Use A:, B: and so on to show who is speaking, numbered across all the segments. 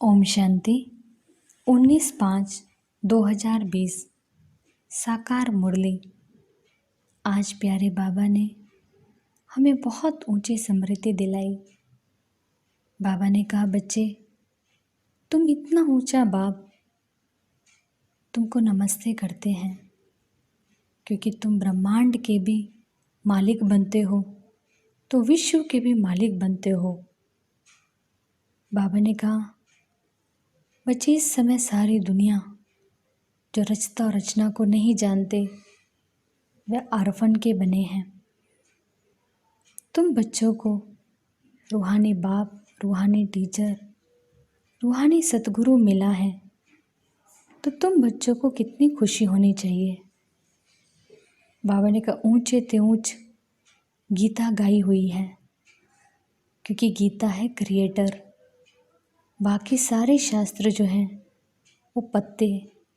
A: ओम शांति। 19/5/2020 साकार मुरली। आज प्यारे बाबा ने हमें बहुत ऊंची स्मृति दिलाई। बाबा ने कहा, बच्चे तुम इतना ऊंचा बाप तुमको नमस्ते करते हैं, क्योंकि तुम ब्रह्मांड के भी मालिक बनते हो तो विश्व के भी मालिक बनते हो। बाबा ने कहा, बच्चे इस समय सारी दुनिया जो रचता और रचना को नहीं जानते वे आरफन के बने हैं। तुम बच्चों को रूहानी बाप, रूहानी टीचर, रूहानी सतगुरु मिला है, तो तुम बच्चों को कितनी खुशी होनी चाहिए। बाबा ने कहा, ऊंचे ते ऊंच गीता गाई हुई है, क्योंकि गीता है क्रिएटर। बाकी सारे शास्त्र जो हैं वो पत्ते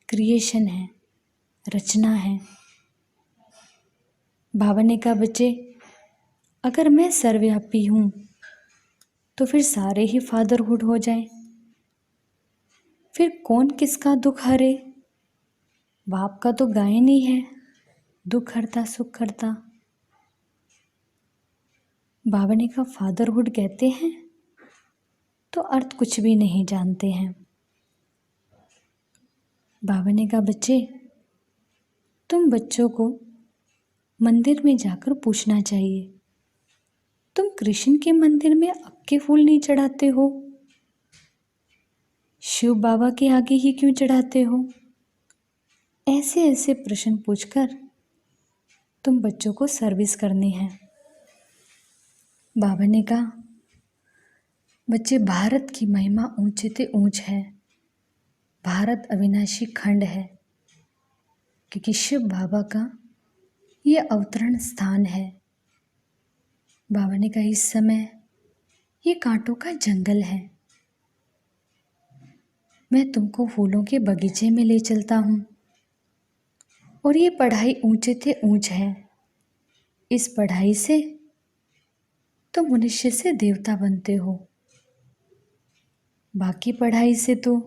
A: क्रिएशन है, रचना है। बाबा ने कहा, बच्चे अगर मैं सर्वव्यापी हूँ तो फिर सारे ही फादरहुड हो जाए, फिर कौन किसका दुख हरे। बाप का तो गायन ही है, दुख हरता सुख हरता। बाबा ने कहा, फादरहुड कहते हैं तो अर्थ कुछ भी नहीं जानते हैं। बाबा ने कहा, बच्चे तुम बच्चों को मंदिर में जाकर पूछना चाहिए, तुम कृष्ण के मंदिर में अक के फूल नहीं चढ़ाते हो, शिव बाबा के आगे ही क्यों चढ़ाते हो। ऐसे ऐसे प्रश्न पूछकर तुम बच्चों को सर्विस करनी है। बाबा ने कहा, बच्चे भारत की महिमा ऊंचे ते ऊंच है। भारत अविनाशी खंड है, क्योंकि शिव बाबा का ये अवतरण स्थान है। बाबा ने कहा, इस समय ये कांटों का जंगल है, मैं तुमको फूलों के बगीचे में ले चलता हूँ, और ये पढ़ाई ऊंचे ते ऊंच है। इस पढ़ाई से तुम मनुष्य से देवता बनते हो। बाकी पढ़ाई से तो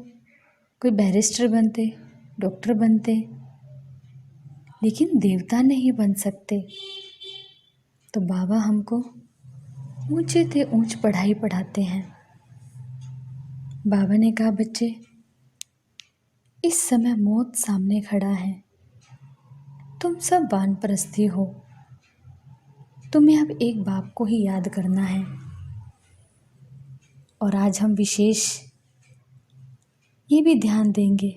A: कोई बैरिस्टर बनते, डॉक्टर बनते, लेकिन देवता नहीं बन सकते। तो बाबा हमको ऊंचे ते ऊंच पढ़ाई पढ़ाते हैं। बाबा ने कहा, बच्चे इस समय मौत सामने खड़ा है, तुम सब वानप्रस्थी हो, तुम्हें अब एक बाप को ही याद करना है। और आज हम विशेष ये भी ध्यान देंगे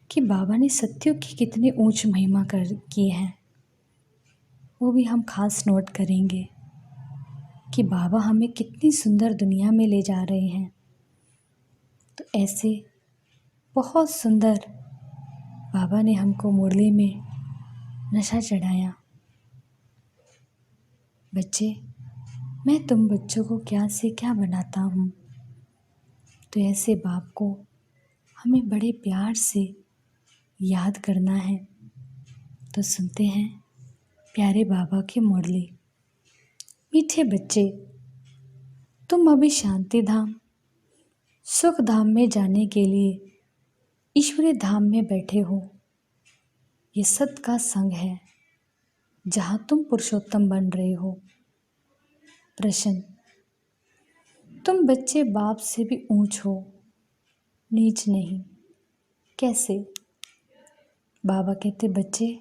A: कि बाबा ने सत्युग की कितनी ऊंच महिमा की है, वो भी हम खास नोट करेंगे कि बाबा हमें कितनी सुंदर दुनिया में ले जा रहे हैं। तो ऐसे बहुत सुंदर बाबा ने हमको मुरली में नशा चढ़ाया। बच्चे मैं तुम बच्चों को क्या से क्या बनाता हूँ, तो ऐसे बाप को हमें बड़े प्यार से याद करना है। तो सुनते हैं प्यारे बाबा की मुरली। मीठे बच्चे, तुम अभी शांति धाम, सुख धाम में जाने के लिए ईश्वरी धाम में बैठे हो। ये सत का संग है जहाँ तुम पुरुषोत्तम बन रहे हो। प्रश्न, तुम बच्चे बाप से भी ऊंच हो, नीच नहीं, कैसे। बाबा कहते, बच्चे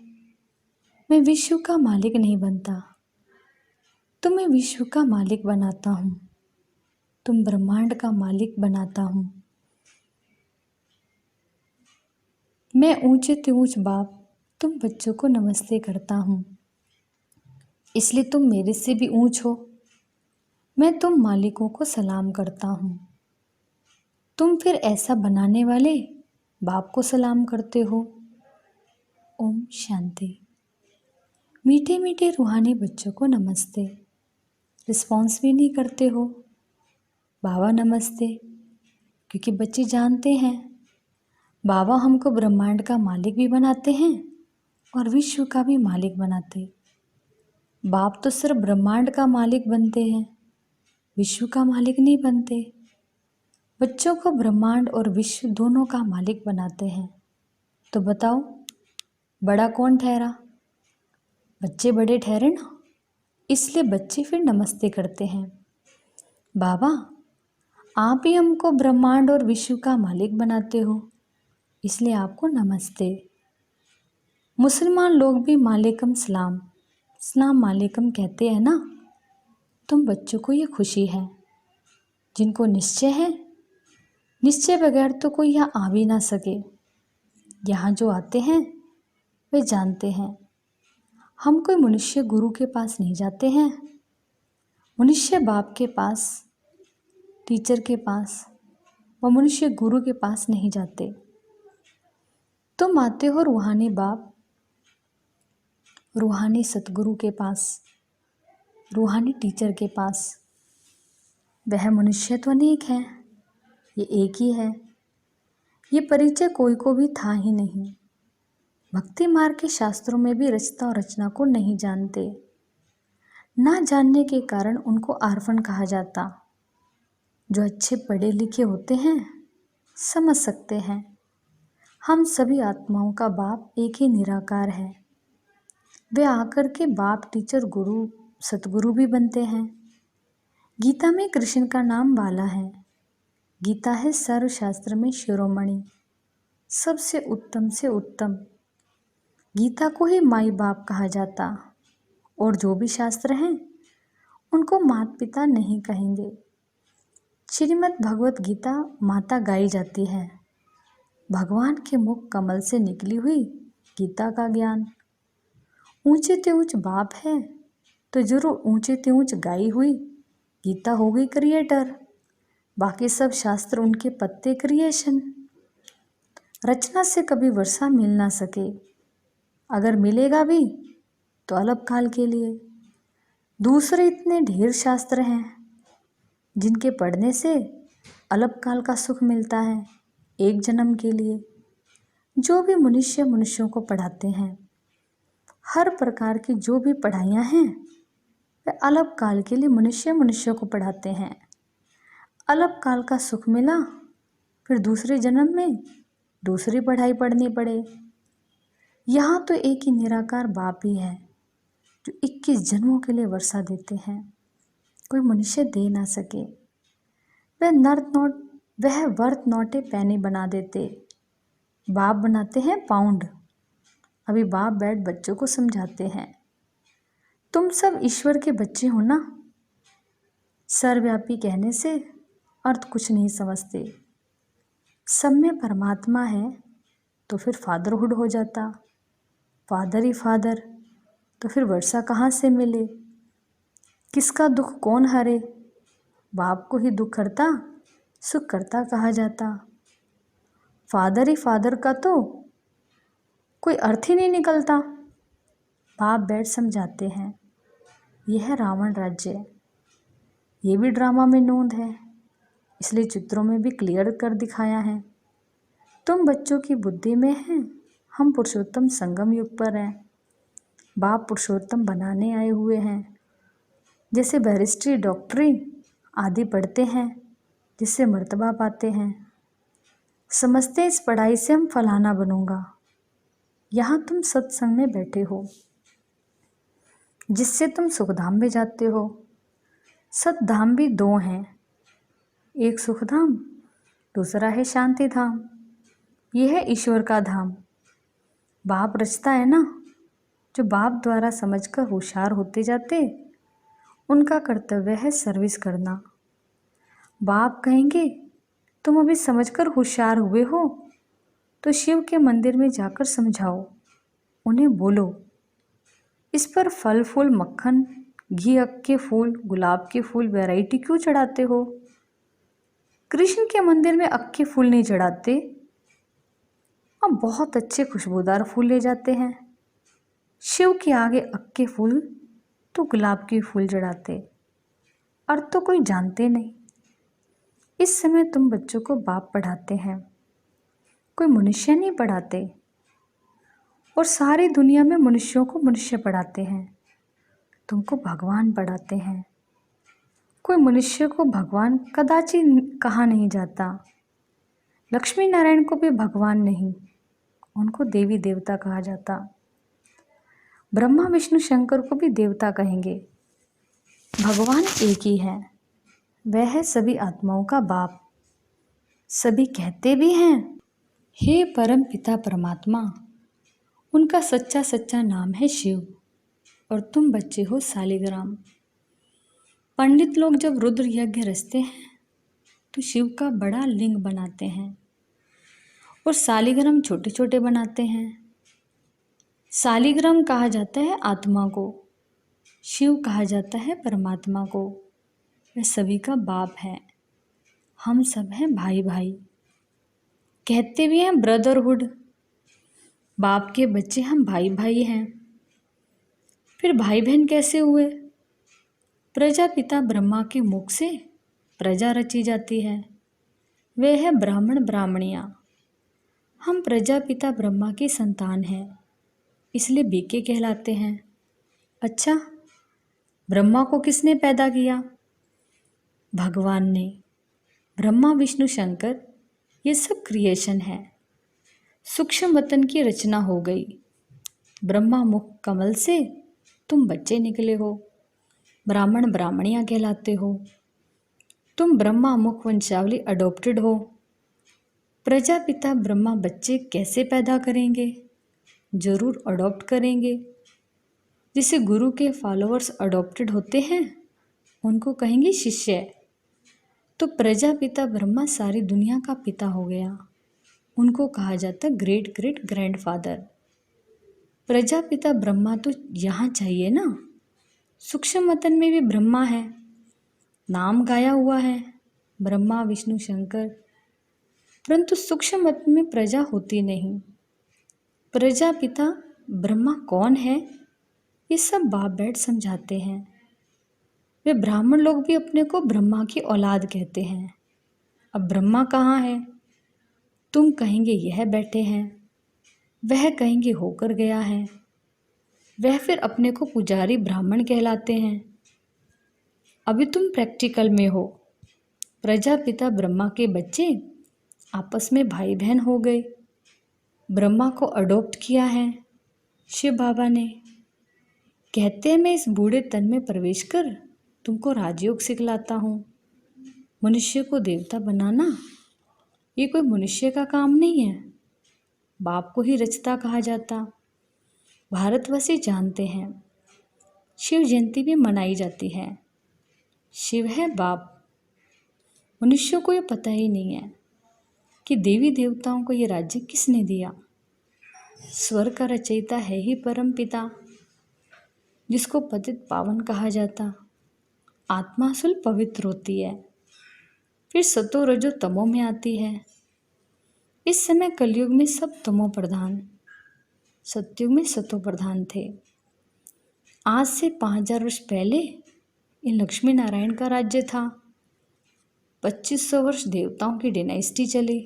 A: मैं विश्व का मालिक नहीं बनता, तुम्हें विश्व का मालिक बनाता हूँ, तुम ब्रह्मांड का मालिक बनाता हूँ। मैं ऊंचे ते ऊंच बाप तुम बच्चों को नमस्ते करता हूँ, इसलिए तुम मेरे से भी ऊंच हो। मैं तुम मालिकों को सलाम करता हूँ, तुम फिर ऐसा बनाने वाले बाप को सलाम करते हो। ओम शांति। मीठे मीठे रूहानी बच्चों को नमस्ते। रिस्पॉन्स भी नहीं करते हो, बाबा नमस्ते, क्योंकि बच्चे जानते हैं बाबा हमको ब्रह्मांड का मालिक भी बनाते हैं और विश्व का भी मालिक बनाते। बाप तो सिर्फ ब्रह्मांड का मालिक बनते हैं, विश्व का मालिक नहीं बनते। बच्चों को ब्रह्मांड और विश्व दोनों का मालिक बनाते हैं। तो बताओ, बड़ा कौन ठहरा? बच्चे बड़े ठहरे ना, इसलिए बच्चे फिर नमस्ते करते हैं। बाबा, आप ही हमको ब्रह्मांड और विश्व का मालिक बनाते हो, इसलिए आपको नमस्ते। मुसलमान लोग भी मालेकुम सलाम, सलाम वालेकुम कहते हैं ना। तुम बच्चों को ये खुशी है, जिनको निश्चय है, निश्चय बगैर तो कोई यहाँ आ भी ना सके। यहाँ जो आते हैं वे जानते हैं हम कोई मनुष्य गुरु के पास नहीं जाते हैं, मनुष्य बाप के पास, टीचर के पास व मनुष्य गुरु के पास नहीं जाते। तुम आते हो रूहानी बाप, रूहानी सतगुरु के पास, रूहानी टीचर के पास। वह मनुष्य तो अनेक है, ये एक ही है। ये परिचय कोई को भी था ही नहीं। भक्ति मार्ग के शास्त्रों में भी रचता और रचना को नहीं जानते। ना जानने के कारण उनको आर्फन कहा जाता। जो अच्छे पढ़े लिखे होते हैं समझ सकते हैं हम सभी आत्माओं का बाप एक ही निराकार है। वे आकर के बाप, टीचर, गुरु, सतगुरु भी बनते हैं। गीता में कृष्ण का नाम बाला है। गीता है सर्वशास्त्र में शिरोमणि, सबसे उत्तम से उत्तम। गीता को ही माई बाप कहा जाता। और जो भी शास्त्र हैं उनको माता पिता नहीं कहेंगे। श्रीमद् भगवत गीता माता गाई जाती है। भगवान के मुख कमल से निकली हुई गीता का ज्ञान। ऊंचे ते ऊंच बाप है तो जरूर ऊंचे ते ऊंच गाई हुई गीता हो गई क्रिएटर। बाकी सब शास्त्र उनके पत्ते क्रिएशन। रचना से कभी वर्षा मिल ना सके, अगर मिलेगा भी तो अल्पकाल के लिए। दूसरे इतने ढेर शास्त्र हैं जिनके पढ़ने से अल्पकाल का सुख मिलता है, एक जन्म के लिए। जो भी मनुष्य मनुष्यों को पढ़ाते हैं, हर प्रकार की जो भी पढ़ाइयाँ हैं वे अल्पकाल के लिए मनुष्य मनुष्यों को पढ़ाते हैं। अल्पकाल का सुख मिला, फिर दूसरे जन्म में दूसरी पढ़ाई पढ़नी पड़े। यहाँ तो एक ही निराकार बाप ही है जो 21 जन्मों के लिए वर्षा देते हैं, कोई मनुष्य दे ना सके। वह वर्थ नोटे पैनी बना देते, बाप बनाते हैं पाउंड। अभी बाप बैठ बच्चों को समझाते हैं, तुम सब ईश्वर के बच्चे हो ना। सर्वव्यापी कहने से अर्थ कुछ नहीं समझते। सब में परमात्मा है तो फिर फादरहुड हो जाता। फादर ही फादर तो फिर वर्षा कहाँ से मिले? किसका दुख कौन हरे? बाप को ही दुख करता, सुख करता कहा जाता। फादर ही फादर का तो कोई अर्थ ही नहीं निकलता। बाप बैठ समझाते हैं, यह है रावण राज्य। ये भी ड्रामा में नोंद है, इसलिए चित्रों में भी क्लियर कर दिखाया है। तुम बच्चों की बुद्धि में हैं, हम पुरुषोत्तम संगम युग पर हैं। बाप पुरुषोत्तम बनाने आए हुए हैं। जैसे बैरिस्ट्री, डॉक्टरी आदि पढ़ते हैं, जिससे मर्तबा पाते हैं। समझते इस पढ़ाई से हम फलाना बनूंगा। यहाँ तुम सत्संग में बैठे हो, जिससे तुम सुखधाम में जाते हो। सतधाम भी दो हैं, एक सुखधाम, दूसरा है शांति धाम। यह है ईश्वर का धाम। बाप रचता है ना। जो बाप द्वारा समझकर होशियार होते जाते, उनका कर्तव्य है सर्विस करना। बाप कहेंगे, तुम अभी समझकर होशियार हुए हो तो शिव के मंदिर में जाकर समझाओ, उन्हें बोलो, इस पर फल फूल, मक्खन, घी, अक्के फूल, गुलाब के फूल वैरायटी क्यों चढ़ाते हो? कृष्ण के मंदिर में अक्के फूल नहीं चढ़ाते, हम बहुत अच्छे खुशबूदार फूल ले जाते हैं। शिव के आगे अक्के फूल तो गुलाब के फूल चढ़ाते, अर्थ तो कोई जानते नहीं। इस समय तुम बच्चों को बाप पढ़ाते हैं, कोई मनुष्य नहीं पढ़ाते। और सारी दुनिया में मनुष्यों को मनुष्य पढ़ाते हैं, तुमको भगवान पढ़ाते हैं। कोई मनुष्य को भगवान कदाचित कहा नहीं जाता। लक्ष्मी नारायण को भी भगवान नहीं, उनको देवी देवता कहा जाता। ब्रह्मा विष्णु शंकर को भी देवता कहेंगे। भगवान एक ही है, वह है सभी आत्माओं का बाप। सभी कहते भी हैं हे परम पिता परमात्मा। उनका सच्चा सच्चा नाम है शिव और तुम बच्चे हो सालिग्राम। पंडित लोग जब रुद्र यज्ञ रचते हैं तो शिव का बड़ा लिंग बनाते हैं और सालिग्राम छोटे छोटे बनाते हैं। सालिग्राम कहा जाता है आत्मा को, शिव कहा जाता है परमात्मा को। वह सभी का बाप है, हम सब हैं भाई भाई। कहते भी हैं ब्रदरहुड, बाप के बच्चे हम भाई भाई हैं। फिर भाई बहन कैसे हुए? प्रजापिता ब्रह्मा के मुख से प्रजा रची जाती है, वे है ब्राह्मण ब्राह्मणियाँ। हम प्रजापिता ब्रह्मा की संतान हैं, इसलिए बीके कहलाते हैं। अच्छा, ब्रह्मा को किसने पैदा किया? भगवान ने। ब्रह्मा विष्णु शंकर ये सब क्रिएशन है। सूक्ष्म वतन की रचना हो गई। ब्रह्मा मुख कमल से तुम बच्चे निकले हो, ब्राह्मण ब्राह्मणियाँ कहलाते हो। तुम ब्रह्मा मुख वंशावली अडॉप्टेड हो। प्रजापिता ब्रह्मा बच्चे कैसे पैदा करेंगे? जरूर अडॉप्ट करेंगे। जिसे गुरु के फॉलोअर्स अडॉप्टेड होते हैं उनको कहेंगे शिष्य। तो प्रजापिता ब्रह्मा सारी दुनिया का पिता हो गया, उनको कहा जाता great great grandfather. Prajapita Brahma तो यहाँ चाहिए ना, सूक्ष्म वतन में भी ब्रह्मा है, नाम गाया हुआ है ब्रह्मा विष्णु शंकर, परंतु सूक्ष्म वतन में प्रजा होती नहीं। प्रजापिता ब्रह्मा कौन है ये सब बाप बैठ समझाते हैं। वे ब्राह्मण लोग भी अपने को ब्रह्मा की औलाद कहते हैं। अब ब्रह्मा कहाँ है? तुम कहेंगे यह बैठे हैं, वह कहेंगे होकर गया है, वह फिर अपने को पुजारी ब्राह्मण कहलाते हैं। अभी तुम प्रैक्टिकल में हो। प्रजापिता ब्रह्मा के बच्चे आपस में भाई बहन हो गए। ब्रह्मा को अडॉप्ट किया है शिव बाबा ने। कहते हैं मैं इस बूढ़े तन में प्रवेश कर तुमको राजयोग सिखलाता हूँ। मनुष्य को देवता बनाना ये कोई मनुष्य का काम नहीं है, बाप को ही रचता कहा जाता। भारतवासी जानते हैं शिव जयंती भी मनाई जाती है। शिव है बाप। मनुष्यों को ये पता ही नहीं है कि देवी देवताओं को ये राज्य किसने दिया। स्वर्ग का रचयिता है ही परम पिता, जिसको पतित पावन कहा जाता। आत्मा असल पवित्र होती है, फिर सतो रजो तमो में आती है। इस समय कलयुग में सब तमो प्रधान, सतयुग में सतो प्रधान थे। आज से 5000 वर्ष पहले इन लक्ष्मी नारायण का राज्य था। 2500 वर्ष देवताओं की डायनेस्टी चली,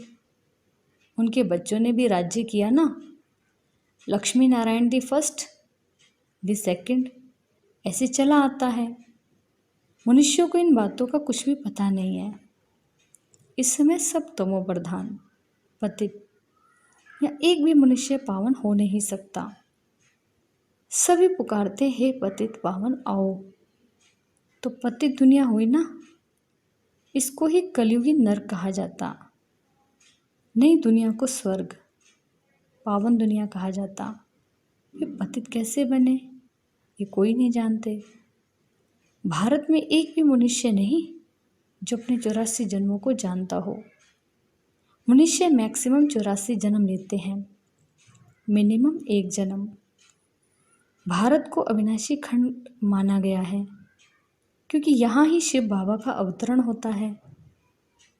A: उनके बच्चों ने भी राज्य किया ना। Lakshmi Narayan the first, the second, ऐसे चला आता है। मनुष्यों को इन बातों का कुछ भी पता नहीं है। इस समय सब तमो प्रधान, पतित, या एक भी मनुष्य पावन हो नहीं सकता। सभी पुकारते हे पतित पावन आओ। तो पतित दुनिया हुई ना, इसको ही कलयुगी नरक कहा जाता। नई दुनिया को स्वर्ग, पावन दुनिया कहा जाता। ये पतित कैसे बने ये कोई नहीं जानते। भारत में एक भी मनुष्य नहीं जो अपने 84 जन्मों को जानता हो। मनुष्य मैक्सिमम 84 जन्म लेते हैं, मिनिमम 1 जन्म। भारत को अविनाशी खंड माना गया है क्योंकि यहाँ ही शिव बाबा का अवतरण होता है।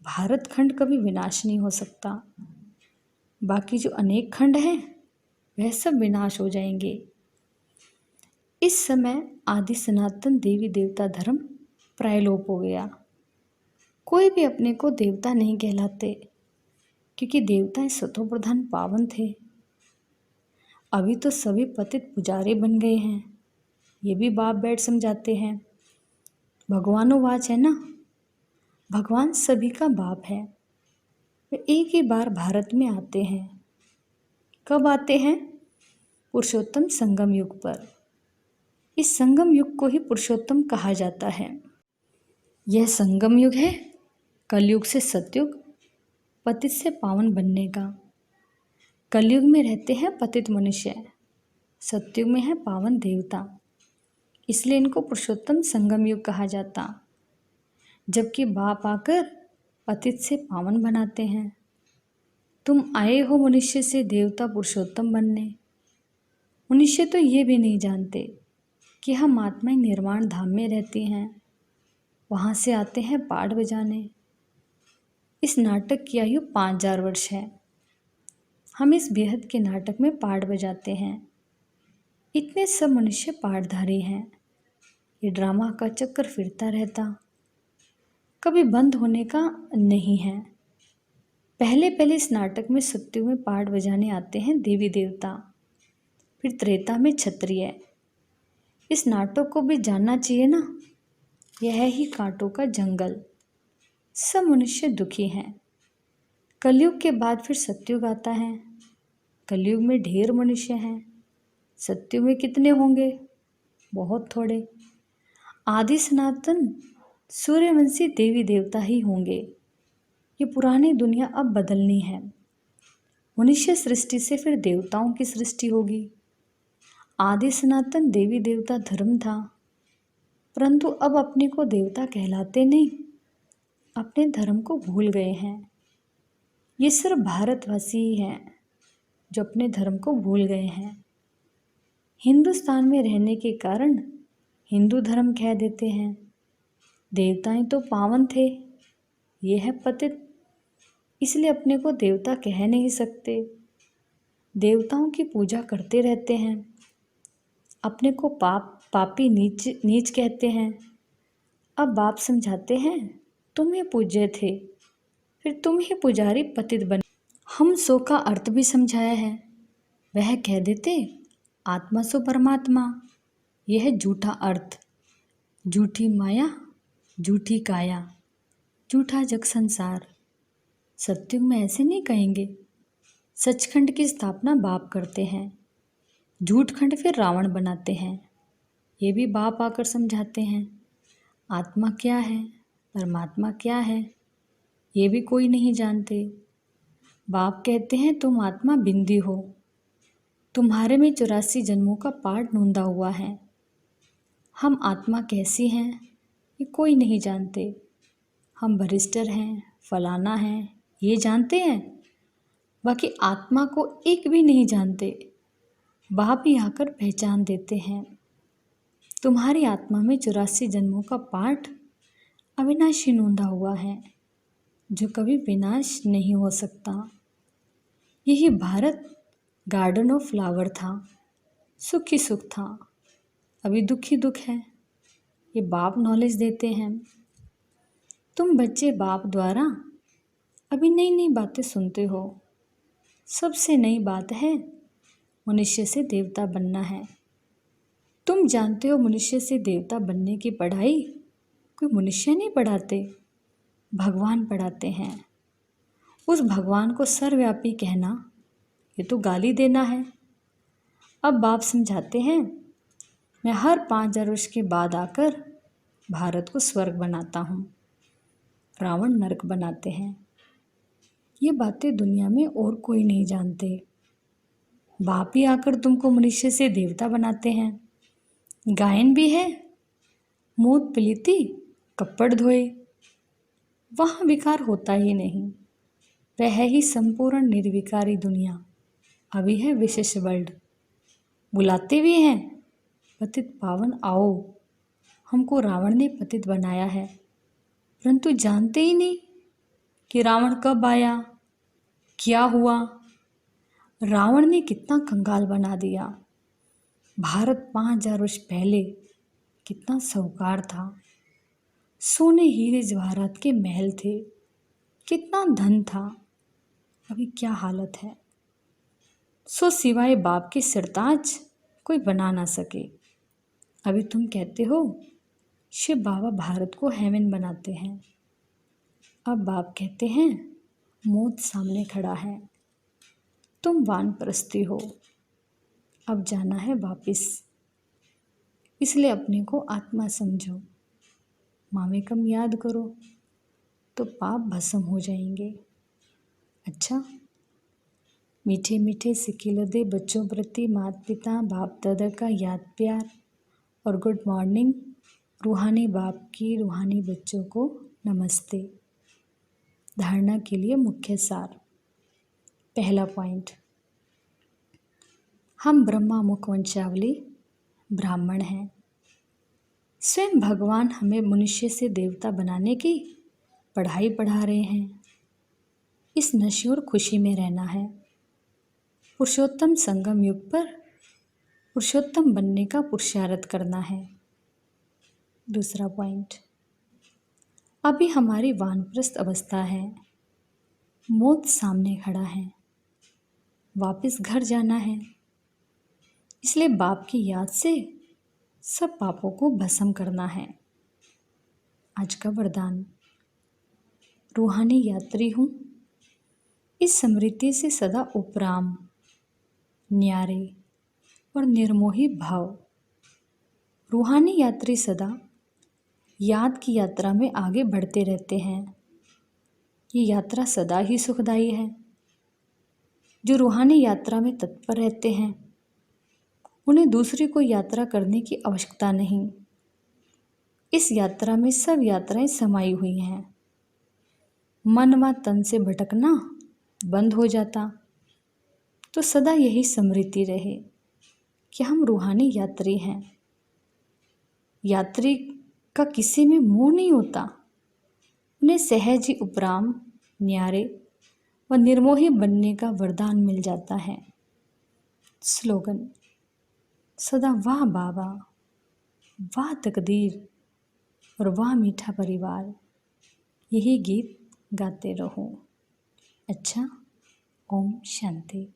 A: भारत खंड कभी विनाश नहीं हो सकता। बाकी जो अनेक खंड हैं वह सब विनाश हो जाएंगे। इस समय आदि सनातन देवी देवता धर्म प्रायलोप हो गया। कोई भी अपने को देवता नहीं कहलाते क्योंकि देवता सतो प्रधान पावन थे। अभी तो सभी पतित पुजारी बन गए हैं, ये भी बाप बैठ समझाते हैं। भगवानोवाच है ना, भगवान सभी का बाप है। वे एक ही बार भारत में आते हैं। कब आते हैं? पुरुषोत्तम संगम युग पर। इस संगम युग को ही पुरुषोत्तम कहा जाता है। यह संगम युग है कलयुग से सतयुग, पतित से पावन बनने का। कलयुग में रहते हैं पतित मनुष्य, सतयुग में है पावन देवता, इसलिए इनको पुरुषोत्तम संगम युग कहा जाता। जबकि बाप आकर पतित से पावन बनाते हैं। तुम आए हो मनुष्य से देवता पुरुषोत्तम बनने। मनुष्य तो ये भी नहीं जानते कि हम आत्माएं निर्वाण धाम में रहती हैं, वहाँ से आते हैं पाठ बजाने। इस नाटक की आयु 5000 वर्ष है। हम इस बेहद के नाटक में पाठ बजाते हैं। इतने सब मनुष्य पाठधारी हैं। ये ड्रामा का चक्कर फिरता रहता, कभी बंद होने का नहीं है। पहले पहले इस नाटक में सत्युग में पाठ बजाने आते हैं देवी देवता, फिर त्रेता में क्षत्रिय। इस नाटक को भी जानना चाहिए ना, यह है ही कांटों का जंगल। सब मनुष्य दुखी हैं। कलयुग के बाद फिर सत्युग आता है। कलयुग में ढेर मनुष्य हैं। सत्युग में कितने होंगे? बहुत थोड़े। आदि सनातन सूर्यवंशी देवी देवता ही होंगे। ये पुरानी दुनिया अब बदलनी है। मनुष्य सृष्टि से फिर देवताओं की सृष्टि होगी। आदि सनातन देवी देवता धर्म था, परंतु अब अपने को देवता कहलाते नहीं, अपने धर्म को भूल गए हैं। ये सिर्फ भारतवासी ही हैं जो अपने धर्म को भूल गए हैं। हिंदुस्तान में रहने के कारण हिंदू धर्म कह देते हैं। देवताएं तो पावन थे, ये है पतित, इसलिए अपने को देवता कह नहीं सकते। देवताओं की पूजा करते रहते हैं, अपने को पापी नीच नीच कहते हैं। अब बाप समझाते हैं तुम ही पूज्य थे, फिर तुम ही पुजारी पतित बने। हम सो का अर्थ भी समझाया है। वह कह देते आत्मा सो परमात्मा, यह है झूठा अर्थ। झूठी माया, झूठी काया, झूठा जग संसार। सत्युग में ऐसे नहीं कहेंगे। सचखंड की स्थापना बाप करते हैं, झूठखंड फिर रावण बनाते हैं। ये भी बाप आकर समझाते हैं। आत्मा क्या है, परमात्मा क्या है, ये भी कोई नहीं जानते। बाप कहते हैं तुम आत्मा बिंदी हो, तुम्हारे में 84 जन्मों का पाठ नोंदा हुआ है। हम आत्मा कैसी हैं ये कोई नहीं जानते। हम बरिस्टर हैं, फलाना हैं, ये जानते हैं, बाकी आत्मा को एक भी नहीं जानते। बाप ही आकर पहचान देते हैं। तुम्हारी आत्मा में 84 जन्मों का पाठ अविनाशी नोंदा हुआ है, जो कभी विनाश नहीं हो सकता। यही भारत गार्डन ऑफ फ्लावर था, सुख ही सुख था, अभी दुख ही दुख है। ये बाप नॉलेज देते हैं। तुम बच्चे बाप द्वारा अभी नई नई बातें सुनते हो। सबसे नई बात है मनुष्य से देवता बनना है। तुम जानते हो मनुष्य से देवता बनने की पढ़ाई कोई मनुष्य नहीं पढ़ाते, भगवान पढ़ाते हैं। उस भगवान को सर्वव्यापी कहना ये तो गाली देना है। अब बाप समझाते हैं मैं हर 5000 वर्ष के बाद आकर भारत को स्वर्ग बनाता हूँ, रावण नरक बनाते हैं। ये बातें दुनिया में और कोई नहीं जानते। बाप ही आकर तुमको मनुष्य से देवता बनाते हैं। गायन भी है, मूत पिलीती कपड़ धोए, वहाँ विकार होता ही नहीं। वह है ही संपूर्ण निर्विकारी दुनिया। अभी है विशेष वर्ल्ड। बुलाते भी हैं पतित पावन आओ। हमको रावण ने पतित बनाया है, परंतु जानते ही नहीं कि रावण कब आया, क्या हुआ। रावण ने कितना कंगाल बना दिया। भारत 5000 वर्ष पहले कितना साहूकार था। सोने हीरे जवाहरात के महल थे, कितना धन था। अभी क्या हालत है। सो सिवाय बाप के सरताज कोई बना ना सके। अभी तुम कहते हो शिव बाबा भारत को हेवन बनाते हैं। अब बाप कहते हैं मौत सामने खड़ा है, तुम वानप्रस्थी हो, अब जाना है वापिस, इसलिए अपने को आत्मा समझो, मामेकम याद करो तो पाप भस्म हो जाएंगे। अच्छा, मीठे मीठे सिकिलदे बच्चों प्रति माता पिता बाप दादा का याद प्यार और गुड मॉर्निंग। रूहानी बाप की रूहानी बच्चों को नमस्ते। धारणा के लिए मुख्य सार। पहला पॉइंट, हम ब्रह्मा मुख वंशावली ब्राह्मण हैं। स्वयं भगवान हमें मनुष्य से देवता बनाने की पढ़ाई पढ़ा रहे हैं। इस नशे और खुशी में रहना है। पुरुषोत्तम संगम युग पर पुरुषोत्तम बनने का पुरुषार्थ करना है। दूसरा पॉइंट, अभी हमारी वानप्रस्थ अवस्था है, मौत सामने खड़ा है, वापस घर जाना है, इसलिए बाप की याद से सब पापों को भस्म करना है। आज का वरदान, रूहानी यात्री हूँ, इस स्मृति से सदा उपराम, न्यारे और निर्मोही भाव। रूहानी यात्री सदा याद की यात्रा में आगे बढ़ते रहते हैं। ये यात्रा सदा ही सुखदायी है। जो रूहानी यात्रा में तत्पर रहते हैं उन्हें दूसरी कोई यात्रा करने की आवश्यकता नहीं। इस यात्रा में सब यात्राएं समाई हुई हैं। मन व तन से भटकना बंद हो जाता तो सदा यही स्मृति रहे कि हम रूहानी यात्री हैं। यात्री का किसी में मोह नहीं होता, उन्हें सहज ही उपराम, न्यारे व निर्मोही बनने का वरदान मिल जाता है। स्लोगन, सदा वाह बाबा, वाह तकदीर और वाह मीठा परिवार, यही गीत गाते रहो। अच्छा, ओम शांति।